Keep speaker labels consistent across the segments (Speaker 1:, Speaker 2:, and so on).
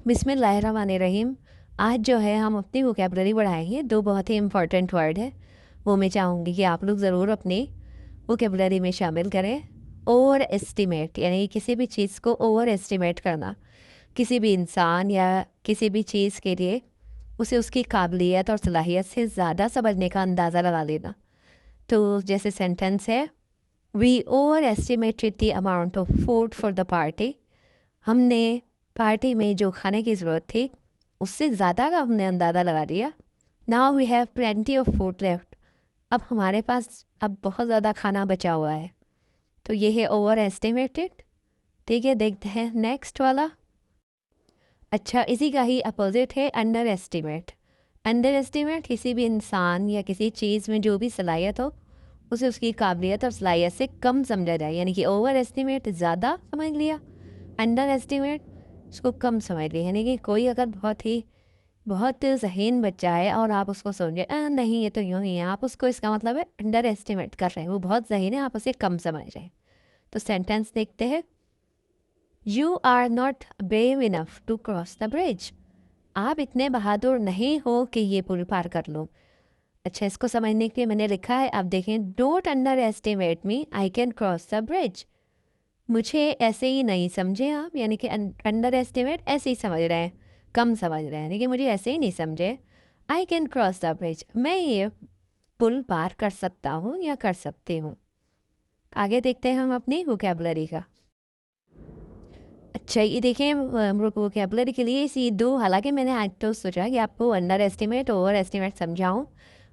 Speaker 1: बिस्मिल्लाहिर्रहमानिर्रहीम। आज जो है हम अपनी वोकैबलरी बढ़ाएंगे। दो बहुत ही इम्पॉर्टेंट वर्ड है, वो मैं चाहूँगी कि आप लोग ज़रूर अपनी वोकैबलरी में शामिल करें। ओवर एस्टिमेट यानी किसी भी चीज़ को ओवर एस्टिमेट करना, किसी भी इंसान या किसी भी चीज़ के लिए उसे उसकी काबिलियत और सलाहियत से ज़्यादा समझने का अंदाज़ा लगा लेना। तो जैसे सेंटेंस है, we over estimated the amount of food for the party. हमने पार्टी में जो खाने की ज़रूरत थी उससे ज़्यादा का हमने अंदाज़ा लगा दिया। Now we have plenty of food left. अब हमारे पास अब बहुत ज़्यादा खाना बचा हुआ है। तो ये है ओवर एस्टिमेटेड। ठीक है, देखते हैं नेक्स्ट वाला। अच्छा, इसी का ही अपोजिट है अंडर एस्टिमेट। अंडर एस्टिमेट किसी भी इंसान या किसी चीज़ में जो भी सलाहियत हो उसे उसकी काबिलियत और सलाहियत से कम समझा जाए, यानी कि ओवर एस्टिमेट ज़्यादा समझ लिया, अंडर एस्टिमेट उसको कम समझ लिया। यानी कि कोई अगर बहुत ज़हीन बच्चा है और आप उसको समझे नहीं ये तो यूँ ही है, आप उसको इसका मतलब है अंडर एस्टिमेट कर रहे हैं। वो बहुत ज़हीन है, आप उसे कम समझ रहे हैं। तो सेंटेंस देखते हैं। You are not brave enough to cross the bridge. आप इतने बहादुर नहीं हो कि ये पुल पार कर लो। अच्छा, इसको समझने के लिए मैंने लिखा है, आप देखें, don't under estimate me, I can cross the bridge. मुझे ऐसे ही नहीं समझे आप, यानी कि अंडर एस्टिमेट ऐसे ही समझ रहे हैं, कम समझ रहे हैं, यानी कि मुझे ऐसे ही नहीं समझे। I can cross the bridge, मैं ये पुल पार कर सकता हूँ या कर सकती हूँ। आगे देखते हैं हम अपनी वोकैबलरी का। अच्छा, ये देखें, वोकैबलरी के लिए इसी दो, हालांकि मैंने आज तो सोचा कि आपको अंडर एस्टिमेट ओवर एस्टिमेट समझाऊँ,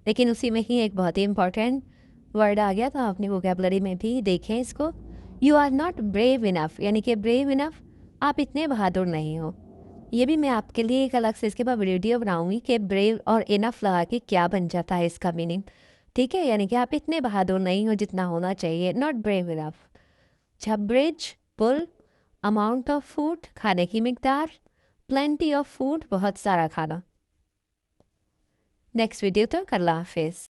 Speaker 1: लेकिन उसी में ही एक बहुत ही इंपॉर्टेंट वर्ड आ गया, तो अपनी वोकैबलरी में भी देखें इसको। You are not brave enough, यानी कि ब्रेव इनफ, आप इतने बहादुर नहीं हो। ये भी मैं आपके लिए एक अलग से इसके बाद वीडियो बनाऊंगी कि ब्रेव और इनफ लगा के क्या बन जाता है इसका मीनिंग। ठीक है, यानी कि आप इतने बहादुर नहीं हो जितना होना चाहिए, नॉट ब्रेव इनफ। ब्रिज, पुल, अमाउंट ऑफ फूड, खाने की मिकदार, प्लेंटी ऑफ फूड, बहुत सारा खाना। नेक्स्ट वीडियो तक अल्लाह हाफिज़।